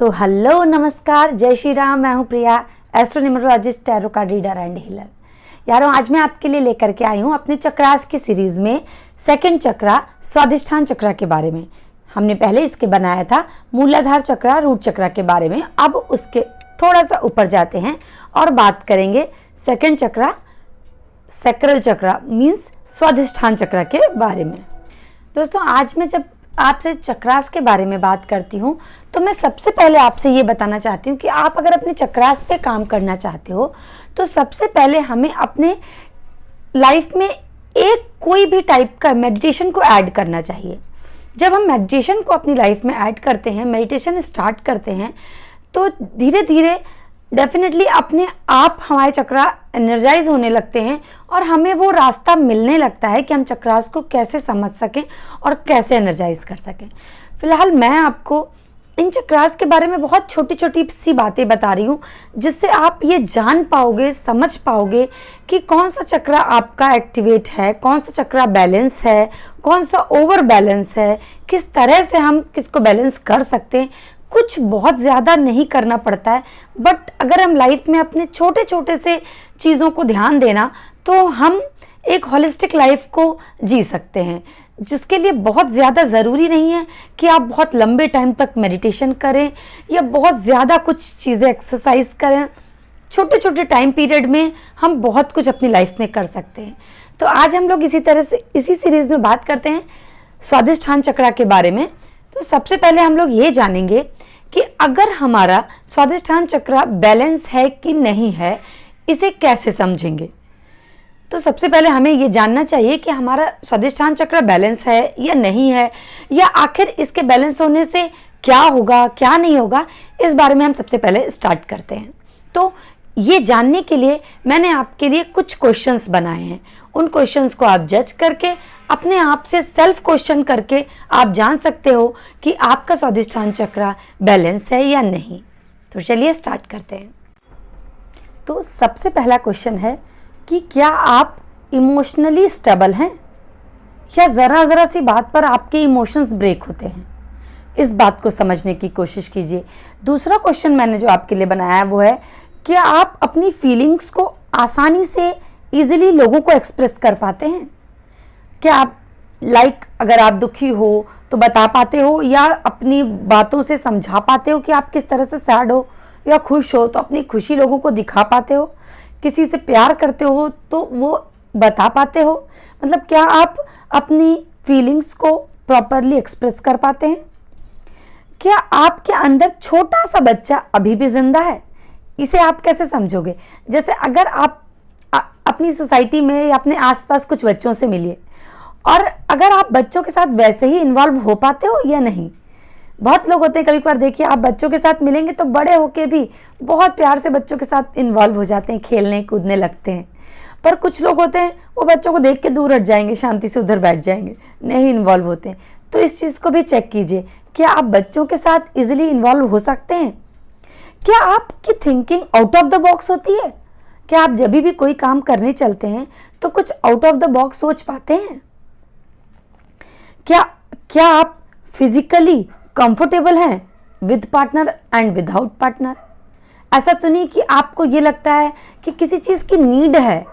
Hello नमस्कार, जय श्री राम। मैं हूँ Priya, astro numerologist, tarot card reader and healer. यारों, आज मैं आपके लिए लेकर के आई हूँ अपने चक्रास की सीरीज में सेकंड चक्रा स्वादिष्ठान चक्रा के बारे में। हमने पहले इसके बनाया था मूलाधार चक्रा, रूट चक्रा के बारे में। अब उसके थोड़ा सा ऊपर जाते हैं और बात करेंगे सेकंड चक्रा, सैक्रल चक्रा मीन्स स्वादिष्ठान चक्रा के बारे में। दोस्तों, आज मैं जब आपसे चक्रास के बारे में बात करती हूँ तो मैं सबसे पहले आपसे ये बताना चाहती हूँ कि आप अगर अपने चक्रास पे काम करना चाहते हो तो सबसे पहले हमें अपने लाइफ में एक कोई भी टाइप का मेडिटेशन को ऐड करना चाहिए। जब हम मेडिटेशन को अपनी लाइफ में ऐड करते हैं, मेडिटेशन स्टार्ट करते हैं, तो धीरे धीरे डेफिनेटली अपने आप हमारे चक्रा एनर्जाइज होने लगते हैं और हमें वो रास्ता मिलने लगता है कि हम चक्रास को कैसे समझ सकें और कैसे एनर्जाइज कर सकें। फिलहाल मैं आपको इन चक्रास के बारे में बहुत छोटी छोटी सी बातें बता रही हूँ, जिससे आप ये जान पाओगे, समझ पाओगे कि कौन सा चक्रा आपका एक्टिवेट है, कौन सा चक्रा बैलेंस है, कौन सा ओवर बैलेंस है, किस तरह से हम किसको बैलेंस कर सकते हैं। कुछ बहुत ज़्यादा नहीं करना पड़ता है, बट अगर हम लाइफ में अपने छोटे छोटे से चीज़ों को ध्यान देना तो हम एक होलिस्टिक लाइफ को जी सकते हैं, जिसके लिए बहुत ज़्यादा ज़रूरी नहीं है कि आप बहुत लंबे टाइम तक मेडिटेशन करें या बहुत ज़्यादा कुछ चीज़ें एक्सरसाइज करें। छोटे छोटे टाइम पीरियड में हम बहुत कुछ अपनी लाइफ में कर सकते हैं। तो आज हम लोग इसी तरह से इसी सीरीज़ में बात करते हैं स्वादिष्ठान चक्रा के बारे में। तो सबसे पहले हम लोग ये जानेंगे कि अगर हमारा स्वादिष्ठान चक्रा बैलेंस है कि नहीं है, इसे कैसे समझेंगे। तो सबसे पहले हमें ये जानना चाहिए कि हमारा स्वादिष्ठान चक्र बैलेंस है या नहीं है, या आखिर इसके बैलेंस होने से क्या होगा, क्या नहीं होगा, इस बारे में हम सबसे पहले स्टार्ट करते हैं। तो ये जानने के लिए मैंने आपके लिए कुछ क्वेश्चंस बनाए हैं। उन क्वेश्चंस को आप जज करके अपने आप से सेल्फ क्वेश्चन करके आप जान सकते हो कि आपका स्वादिष्ठान चक्र बैलेंस है या नहीं। तो चलिए स्टार्ट करते हैं। तो सबसे पहला क्वेश्चन है कि क्या आप इमोशनली स्टेबल हैं, या ज़रा ज़रा सी बात पर आपके इमोशंस ब्रेक होते हैं। इस बात को समझने की कोशिश कीजिए। दूसरा क्वेश्चन मैंने जो आपके लिए बनाया है वो है, क्या आप अपनी फीलिंग्स को आसानी से ईजिली लोगों को एक्सप्रेस कर पाते हैं। क्या आप अगर आप दुखी हो तो बता पाते हो, या अपनी बातों से समझा पाते हो कि आप किस तरह से सैड हो, या खुश हो तो अपनी खुशी लोगों को दिखा पाते हो। किसी से प्यार करते हो तो वो बता पाते हो। मतलब क्या आप अपनी फीलिंग्स को प्रॉपरली एक्सप्रेस कर पाते हैं। क्या आपके अंदर छोटा सा बच्चा अभी भी जिंदा है, इसे आप कैसे समझोगे। जैसे अगर आप अपनी सोसाइटी में या अपने आसपास कुछ बच्चों से मिलिए, और अगर आप बच्चों के साथ वैसे ही इन्वॉल्व हो पाते हो या नहीं। बहुत लोग होते हैं, कभी कभार देखिए आप बच्चों के साथ मिलेंगे तो बड़े होके भी बहुत प्यार से बच्चों के साथ इन्वॉल्व हो जाते हैं, खेलने कूदने लगते हैं। पर कुछ लोग होते हैं वो बच्चों को देख के दूर हट जाएंगे, शांति से उधर बैठ जाएंगे, नहीं इन्वॉल्व होते हैं। तो इस चीज़ को भी चेक कीजिए, क्या आप बच्चों के साथ इजिली इन्वॉल्व हो सकते हैं। क्या आपकी thinking out of the box होती है। क्या आप जब भी कोई काम करने चलते हैं तो कुछ आउट ऑफ द बॉक्स सोच पाते हैं। क्या आप फिजिकली कंफर्टेबल हैं with partner and without partner. ऐसा तो नहीं कि आपको ये लगता है कि किसी चीज़ की नीड है।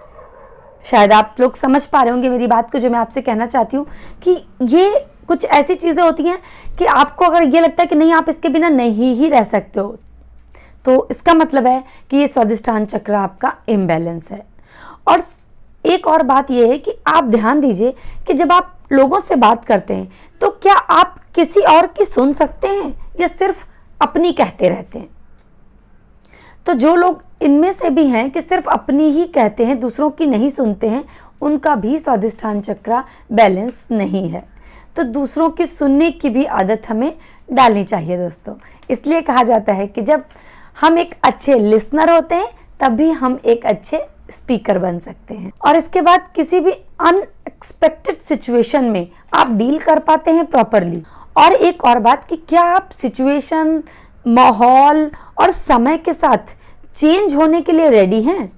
शायद आप लोग समझ पा रहे होंगे मेरी बात को, जो मैं आपसे कहना चाहती हूँ कि ये कुछ ऐसी चीज़ें होती हैं कि आपको अगर ये लगता है कि नहीं आप इसके बिना नहीं ही रह सकते हो, तो इसका मतलब है कि ये स्वादिष्ठान चक्र आपका इम्बैलेंस है। और एक और बात यह है कि आप ध्यान दीजिए कि जब आप लोगों से बात करते हैं तो क्या आप किसी और की सुन सकते हैं, या सिर्फ अपनी कहते रहते हैं। तो जो लोग इनमें से भी हैं कि सिर्फ अपनी ही कहते हैं, दूसरों की नहीं सुनते हैं, उनका भी स्वादिष्ठान चक्र बैलेंस नहीं है। तो दूसरों की सुनने की भी आदत हमें डालनी चाहिए दोस्तों। इसलिए कहा जाता है कि जब हम एक अच्छे लिसनर होते हैं तभी हम एक अच्छे स्पीकर बन सकते हैं। और इसके बाद किसी भी अनएक्सपेक्टेड सिचुएशन में आप डील कर पाते हैं प्रॉपरली। और एक और बात कि क्या आप सिचुएशन, माहौल और समय के साथ चेंज होने के लिए रेडी हैं,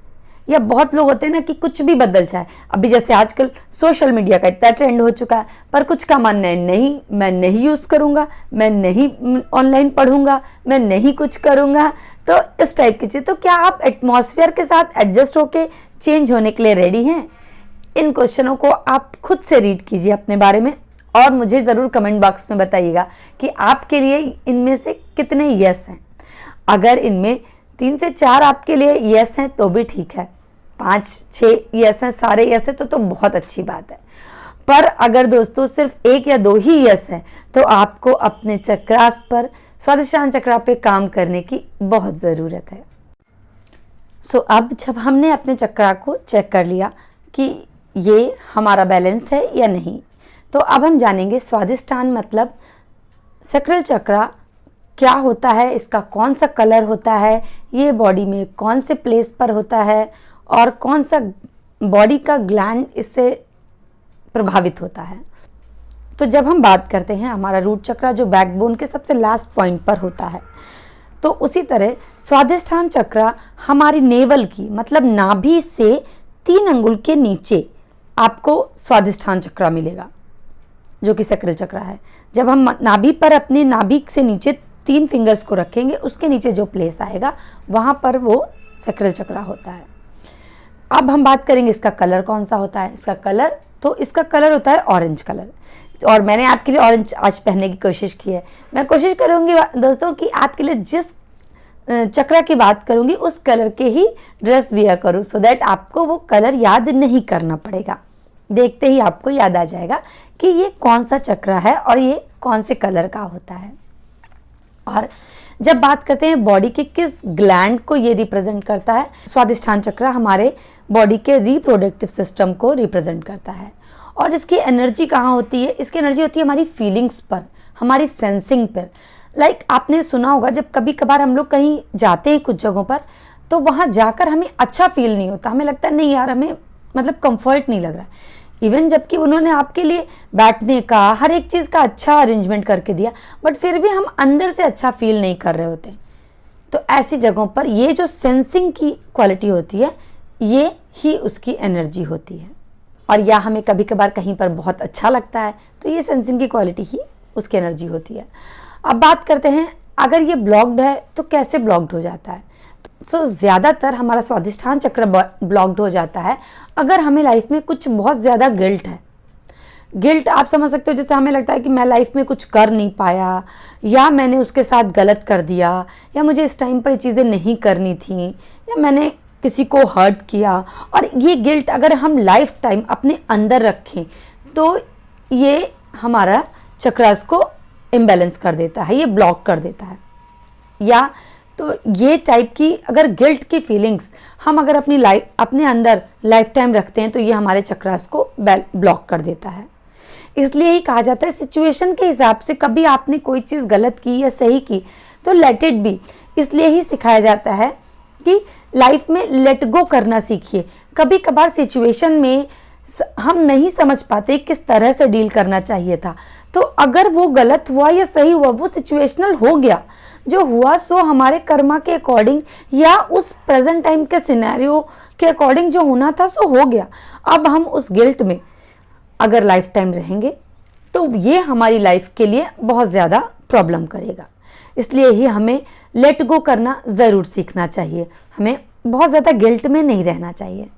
या बहुत लोग होते हैं ना कि कुछ भी बदल जाए। अभी जैसे आजकल सोशल मीडिया का इतना ट्रेंड हो चुका है, पर कुछ का मानना है नहीं, मैं नहीं यूज़ करूँगा, मैं नहीं ऑनलाइन पढ़ूंगा, मैं नहीं कुछ करूँगा। तो इस टाइप की चीज़, तो क्या आप एटमॉस्फेयर के साथ एडजस्ट होके चेंज होने के लिए रेडी हैं? इन क्वेश्चनों को आप खुद से रीड कीजिए अपने बारे में और मुझे ज़रूर कमेंट बॉक्स में बताइएगा कि आपके लिए इनमें से कितने यस हैं। अगर इनमें 3 से 4 आपके लिए यस हैं तो भी ठीक है, 5-6 यस हैं, सारे यस हैं तो बहुत अच्छी बात है। पर अगर दोस्तों सिर्फ 1 या 2 ही यस है तो आपको अपने चक्रास पर, स्वादिष्टान चक्रा पे काम करने की बहुत ज़रूरत है। अब जब हमने अपने चक्रा को चेक कर लिया कि ये हमारा बैलेंस है या नहीं, तो अब हम जानेंगे स्वादिष्टान मतलब सैक्रल चक्रा क्या होता है, इसका कौन सा कलर होता है, ये बॉडी में कौन से प्लेस पर होता है और कौन सा बॉडी का ग्लैंड इससे प्रभावित होता है। तो जब हम बात करते हैं हमारा रूट चक्रा जो बैकबोन के सबसे लास्ट पॉइंट पर होता है, तो उसी तरह स्वादिष्टान चक्रा हमारी नेवल की मतलब नाभि से 3 अंगुल के नीचे आपको स्वादिष्टान चक्रा मिलेगा जो कि सैक्रल चक्रा है। जब हम नाभि पर अपने नाभि से नीचे 3 फिंगर्स को रखेंगे, उसके नीचे जो प्लेस आएगा वहाँ पर वो सैक्रल चक्रा होता है। अब हम बात करेंगे इसका कलर कौन सा होता है। इसका कलर होता है ऑरेंज कलर, और मैंने आपके लिए ऑरेंज आज पहनने की कोशिश की है। मैं कोशिश करूँगी दोस्तों कि आपके लिए जिस चक्रा की बात करूँगी उस कलर के ही ड्रेस वियर करूँ, सो दैट आपको वो कलर याद नहीं करना पड़ेगा। देखते ही आपको याद आ जाएगा कि ये कौन सा चक्रा है और ये कौन से कलर का होता है। और जब बात करते हैं बॉडी के किस ग्लैंड को ये रिप्रेजेंट करता है, स्वादिष्टान चक्रा हमारे बॉडी के रिप्रोडक्टिव सिस्टम को रिप्रेजेंट करता है। और इसकी एनर्जी कहाँ होती है? इसकी एनर्जी होती है हमारी फीलिंग्स पर, हमारी सेंसिंग पर। लाइक आपने सुना होगा जब कभी कभार हम लोग कहीं जाते हैं कुछ जगहों पर, तो वहाँ जाकर हमें अच्छा फील नहीं होता, हमें लगता है नहीं यार हमें मतलब कंफर्ट नहीं लग रहा है। इवन जबकि उन्होंने आपके लिए बैठने का हर एक चीज़ का अच्छा अरेंजमेंट करके दिया, बट फिर भी हम अंदर से अच्छा फील नहीं कर रहे होते। तो ऐसी जगहों पर ये जो सेंसिंग की क्वालिटी होती है, ये ही उसकी एनर्जी होती है। और या हमें कभी कभार कहीं पर बहुत अच्छा लगता है तो ये सेंसिंग की क्वालिटी ही उसकी एनर्जी होती है। अब बात करते हैं अगर ये ब्लॉक्ड है तो कैसे ब्लॉक्ड हो जाता है। तो ज़्यादातर हमारा स्वादिष्टान चक्र ब्लॉक्ड हो जाता है अगर हमें लाइफ में कुछ बहुत ज़्यादा गिल्ट है। गिल्ट आप समझ सकते हो, जैसे हमें लगता है कि मैं लाइफ में कुछ कर नहीं पाया, या मैंने उसके साथ गलत कर दिया, या मुझे इस टाइम पर ये चीज़ें नहीं करनी थी, या मैंने किसी को हर्ट किया। और ये गिल्ट अगर हम लाइफ टाइम अपने अंदर रखें तो ये हमारा चक्रास को इम्बैलेंस कर देता है, ये ब्लॉक कर देता है। या तो ये टाइप की अगर गिल्ट की फीलिंग्स हम अगर अपने अंदर लाइफ टाइम रखते हैं तो ये हमारे चक्रास को ब्लॉक कर देता है। इसलिए ही कहा जाता है सिचुएशन के हिसाब से, कभी आपने कोई चीज़ गलत की या सही की तो लेट इट बी। इसलिए ही सिखाया जाता है कि लाइफ में लेट गो करना सीखिए। कभी कभार सिचुएशन में हम नहीं समझ पाते किस तरह से डील करना चाहिए था, तो अगर वो गलत हुआ या सही हुआ, वो सिचुएशनल हो गया, जो हुआ सो हमारे कर्मा के अकॉर्डिंग या उस प्रेजेंट टाइम के सिनेरियो के अकॉर्डिंग जो होना था सो हो गया। अब हम उस गिल्ट में अगर लाइफ टाइम रहेंगे तो ये हमारी लाइफ के लिए बहुत ज़्यादा प्रॉब्लम करेगा। इसलिए ही हमें लेट गो करना ज़रूर सीखना चाहिए, हमें बहुत ज़्यादा गिल्ट में नहीं रहना चाहिए।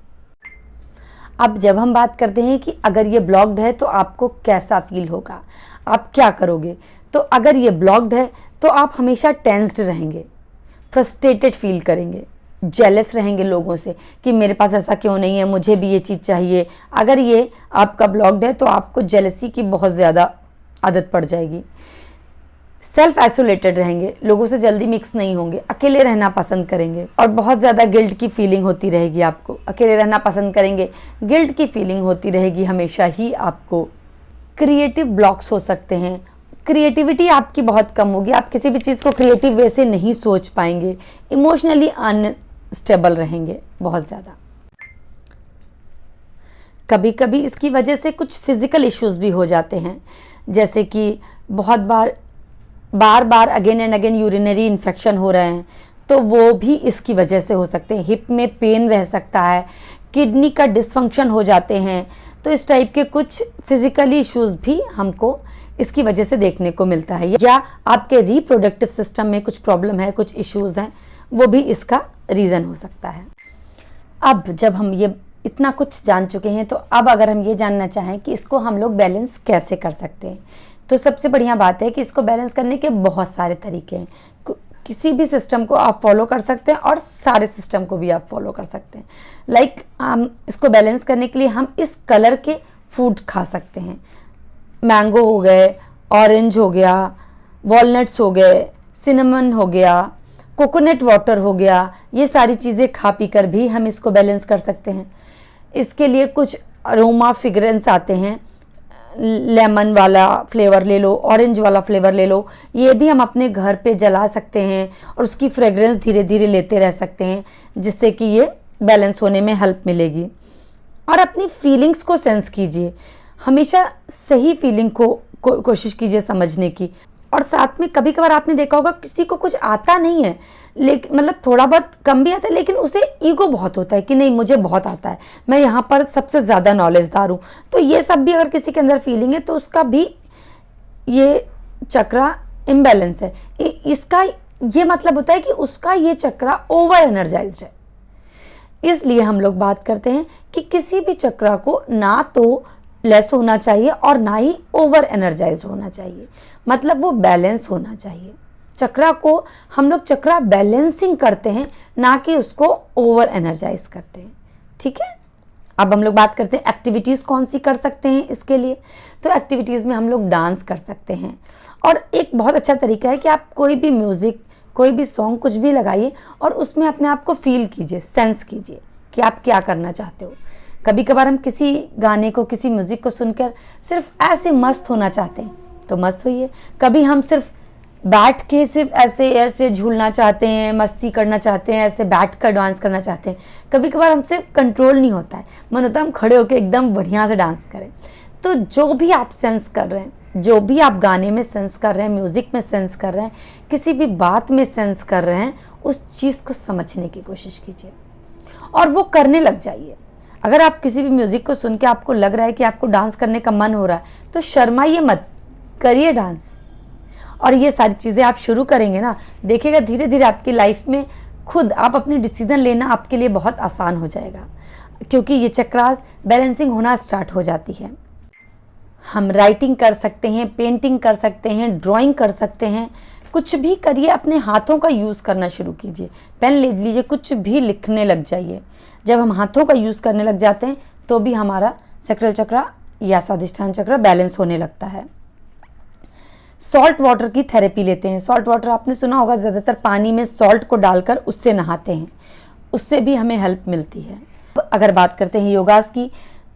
अब जब हम बात करते हैं कि अगर ये ब्लॉक्ड है तो आपको कैसा फील होगा, आप क्या करोगे, तो अगर ये ब्लॉक्ड है तो आप हमेशा टेंस्ड रहेंगे, फ्रस्ट्रेटेड फील करेंगे, जेलस रहेंगे लोगों से कि मेरे पास ऐसा क्यों नहीं है, मुझे भी ये चीज़ चाहिए। अगर ये आपका ब्लॉक्ड है तो आपको जेलसी की बहुत ज़्यादा आदत पड़ जाएगी। सेल्फ आइसोलेटेड रहेंगे, लोगों से जल्दी मिक्स नहीं होंगे, अकेले रहना पसंद करेंगे और बहुत ज़्यादा गिल्ट की फीलिंग होती रहेगी आपको। अकेले रहना पसंद करेंगे, गिल्ट की फीलिंग होती रहेगी हमेशा ही आपको। क्रिएटिव ब्लॉक्स हो सकते हैं, क्रिएटिविटी आपकी बहुत कम होगी, आप किसी भी चीज़ को क्रिएटिव वे से नहीं सोच पाएंगे, इमोशनली अनस्टेबल रहेंगे बहुत ज़्यादा। कभी कभी इसकी वजह से कुछ फिज़िकल इश्यूज भी हो जाते हैं, जैसे कि बहुत बार again and again urinary infection हो रहे हैं, तो वो भी इसकी वजह से हो सकते हैं। हिप में पेन रह सकता है, किडनी का डिसफंक्शन हो जाते हैं, तो इस टाइप के कुछ फिजिकली इश्यूज भी हमको इसकी वजह से देखने को मिलता है। या आपके रिप्रोडक्टिव सिस्टम में कुछ प्रॉब्लम है, कुछ इश्यूज हैं, वो भी इसका रीज़न हो सकता है। अब जब हम ये इतना कुछ जान चुके हैं, तो अब अगर हम ये जानना चाहें कि इसको हम लोग बैलेंस कैसे कर सकते हैं, तो सबसे बढ़िया बात है कि इसको बैलेंस करने के बहुत सारे तरीके हैं। किसी भी सिस्टम को आप फॉलो कर सकते हैं और सारे सिस्टम को भी आप फॉलो कर सकते हैं। लाइक हम इसको बैलेंस करने के लिए हम इस कलर के फूड खा सकते हैं। मैंगो हो गए, ऑरेंज हो गया, वॉलनट्स हो गए, सिनेमन हो गया, कोकोनट वाटर हो गया, ये सारी चीज़ें खा पी कर भी हम इसको बैलेंस कर सकते हैं। इसके लिए कुछ अरोमा फ्रेग्रेंस आते हैं, लेमन वाला फ्लेवर ले लो, ऑरेंज वाला फ्लेवर ले लो, ये भी हम अपने घर पे जला सकते हैं और उसकी फ्रेग्रेंस धीरे धीरे लेते रह सकते हैं, जिससे कि ये बैलेंस होने में हेल्प मिलेगी। और अपनी फीलिंग्स को सेंस कीजिए, हमेशा सही फीलिंग को कोशिश कीजिए समझने की। और साथ में कभी कभार आपने देखा होगा किसी को कुछ आता नहीं है, लेकिन मतलब थोड़ा बहुत कम भी आता है, लेकिन उसे ईगो बहुत होता है कि नहीं मुझे बहुत आता है, मैं यहाँ पर सबसे ज़्यादा नॉलेजदार हूँ। तो ये सब भी अगर किसी के अंदर फीलिंग है तो उसका भी ये चक्रा इम्बैलेंस है। इसका ये मतलब होता है कि उसका ये चक्रा ओवर एनर्जाइज्ड है। इसलिए हम लोग बात करते हैं कि किसी भी चक्रा को ना तो लेस होना चाहिए और ना ही ओवर एनर्जाइज होना चाहिए, मतलब वो बैलेंस होना चाहिए। चक्रा को हम लोग चक्रा बैलेंसिंग करते हैं, ना कि उसको ओवर एनर्जाइज करते हैं। ठीक है, अब हम लोग बात करते हैं एक्टिविटीज़ कौन सी कर सकते हैं इसके लिए। तो एक्टिविटीज़ में हम लोग डांस कर सकते हैं, और एक बहुत अच्छा तरीका है कि आप कोई भी म्यूज़िक, कोई भी सॉन्ग, कुछ भी लगाइए और उसमें अपने आप को फील कीजिए, सेंस कीजिए कि आप क्या करना चाहते हो। कभी कभार हम किसी गाने को, किसी म्यूज़िक को सुनकर सिर्फ ऐसे मस्त होना चाहते हैं तो मस्त होइए। कभी हम सिर्फ बैठ के सिर्फ ऐसे ऐसे झूलना चाहते हैं, मस्ती करना चाहते हैं, ऐसे बैठ कर डांस करना चाहते हैं। कभी कभार हमसे कंट्रोल नहीं होता है, मन होता है हम खड़े होकर एकदम बढ़िया से डांस करें। तो जो भी आप सेंस कर रहे हैं, जो भी आप गाने में सेंस कर रहे हैं, म्यूज़िक में सेंस कर रहे हैं, किसी भी बात में सेंस कर रहे हैं, उस चीज़ को समझने की कोशिश कीजिए और वो करने लग जाइए। अगर आप किसी भी म्यूज़िक को सुन के आपको लग रहा है कि आपको डांस करने का मन हो रहा है, तो शर्माइए मत, करिए डांस। और ये सारी चीज़ें आप शुरू करेंगे ना, देखिएगा धीरे धीरे आपकी लाइफ में खुद आप अपनी डिसीजन लेना आपके लिए बहुत आसान हो जाएगा, क्योंकि ये चक्रास बैलेंसिंग होना स्टार्ट हो जाती है। हम राइटिंग कर सकते हैं, पेंटिंग कर सकते हैं, ड्राइंग कर सकते हैं, कुछ भी करिए, अपने हाथों का यूज़ करना शुरू कीजिए। पेन ले लीजिए, कुछ भी लिखने लग जाइए। जब हम हाथों का यूज़ करने लग जाते हैं तो भी हमारा सैक्रल चक्र या स्वादिष्ठान चक्र बैलेंस होने लगता है। सॉल्ट वाटर की थेरेपी लेते हैं। सॉल्ट वाटर आपने सुना होगा, ज़्यादातर पानी में सॉल्ट को डालकर उससे नहाते हैं, उससे भी हमें हेल्प मिलती है। अगर बात करते हैं योगास की,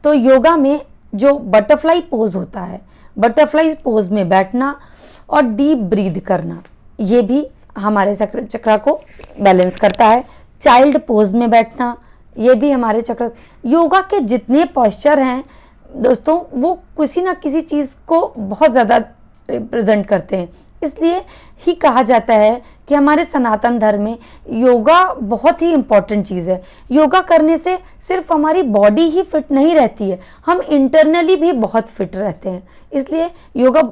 तो योगा में जो बटरफ्लाई पोज होता है, बटरफ्लाई पोज में बैठना और डीप ब्रीद करना, ये भी हमारे सैक्रल चक्र को बैलेंस करता है। चाइल्ड पोज में बैठना, ये भी हमारे चक्र। योगा के जितने पोस्चर हैं दोस्तों, वो किसी ना किसी चीज़ को बहुत ज़्यादा रिप्रेजेंट करते हैं। इसलिए ही कहा जाता है कि हमारे सनातन धर्म में योगा बहुत ही इम्पॉर्टेंट चीज़ है। योगा करने से सिर्फ हमारी बॉडी ही फिट नहीं रहती है, हम इंटरनली भी बहुत फिट रहते हैं। इसलिए योगा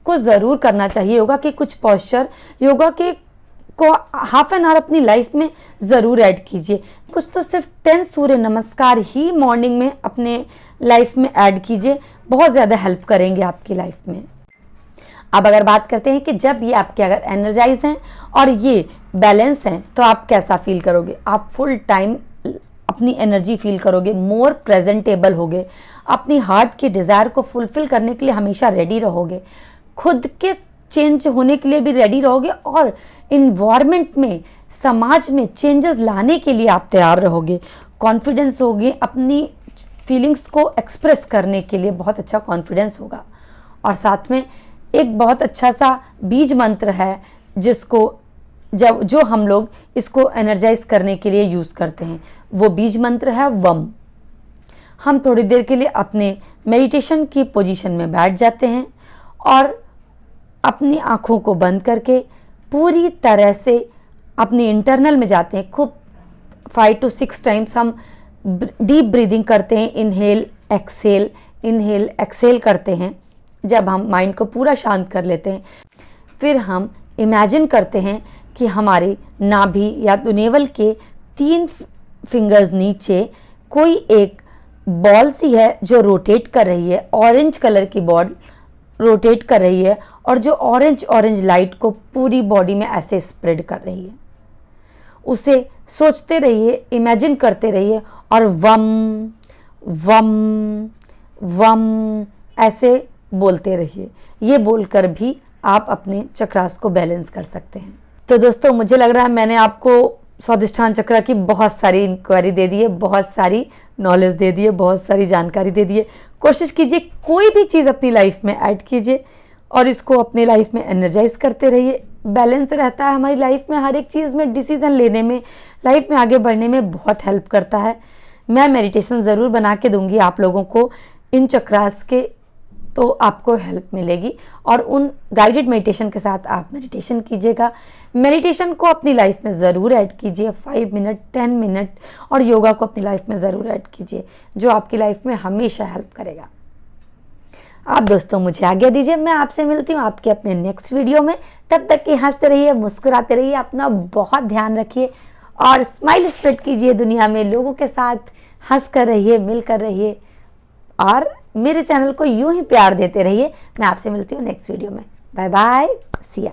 को ज़रूर करना चाहिए। योगा के कुछ पोस्चर, योगा के को हाफ एन आवर अपनी लाइफ में ज़रूर ऐड कीजिए। कुछ तो सिर्फ 10 सूर्य नमस्कार ही मॉर्निंग में अपने लाइफ में ऐड कीजिए, बहुत ज़्यादा हेल्प करेंगे आपकी लाइफ में। अब अगर बात करते हैं कि जब ये आपके अगर एनर्जाइज हैं और ये बैलेंस हैं, तो आप कैसा फील करोगे? आप फुल टाइम अपनी एनर्जी फील करोगे, मोर प्रेजेंटेबल होगे, अपनी हार्ट की डिज़ायर को फुलफिल करने के लिए हमेशा रेडी रहोगे, खुद के चेंज होने के लिए भी रेडी रहोगे और इन्वायरमेंट में, समाज में चेंजेस लाने के लिए आप तैयार रहोगे। कॉन्फिडेंस होगी, अपनी फीलिंग्स को एक्सप्रेस करने के लिए बहुत अच्छा कॉन्फिडेंस होगा। और साथ में एक बहुत अच्छा सा बीज मंत्र है जिसको जो हम लोग इसको एनर्जाइज करने के लिए यूज़ करते हैं, वो बीज मंत्र है वम। हम थोड़ी देर के लिए अपने मेडिटेशन की पोजीशन में बैठ जाते हैं और अपनी आँखों को बंद करके पूरी तरह से अपनी इंटरनल में जाते हैं, खूब 5 to 6 टाइम्स हम डीप ब्रीदिंग करते हैं, इनहेल एक्सेल करते हैं। जब हम माइंड को पूरा शांत कर लेते हैं, फिर हम इमेजिन करते हैं कि हमारे नाभि या तो नेवल के 3 फिंगर्स नीचे कोई एक बॉल सी है जो रोटेट कर रही है, ऑरेंज कलर की बॉल रोटेट कर रही है और जो ऑरेंज लाइट को पूरी बॉडी में ऐसे स्प्रेड कर रही है। उसे सोचते रहिए, इमेजिन करते रहिए और वम वम वम ऐसे बोलते रहिए। ये बोलकर भी आप अपने चक्रास को बैलेंस कर सकते हैं। तो दोस्तों, मुझे लग रहा है मैंने आपको स्वादिष्ठान चक्र की बहुत सारी इंक्वायरी दे दी है, बहुत सारी नॉलेज दे दी है, बहुत सारी जानकारी दे दी है। कोशिश कीजिए कोई भी चीज़ अपनी लाइफ में ऐड कीजिए और इसको अपनी लाइफ में एनर्जाइज करते रहिए। बैलेंस रहता है हमारी लाइफ में, हर एक चीज़ में डिसीजन लेने में, लाइफ में आगे बढ़ने में बहुत हेल्प करता है। मैं मेडिटेशन ज़रूर बना के दूंगी आप लोगों को इन चक्रास के, तो आपको हेल्प मिलेगी और उन गाइडेड मेडिटेशन के साथ आप मेडिटेशन कीजिएगा। मेडिटेशन को अपनी लाइफ में ज़रूर ऐड कीजिए, 5 मिनट 10 मिनट, और योगा को अपनी लाइफ में ज़रूर ऐड कीजिए, जो आपकी लाइफ में हमेशा हेल्प करेगा। आप दोस्तों मुझे आज्ञा दीजिए, मैं आपसे मिलती हूँ आपके अपने नेक्स्ट वीडियो में। तब तक कि हंसते रहिए, मुस्कुराते रहिए, अपना बहुत ध्यान रखिए और स्माइल स्प्रेड कीजिए दुनिया में, लोगों के साथ हंस कर रहिए, मिल कर रहिए और मेरे चैनल को यूं ही प्यार देते रहिए। मैं आपसे मिलती हूँ नेक्स्ट वीडियो में। बाय बाय, सी या।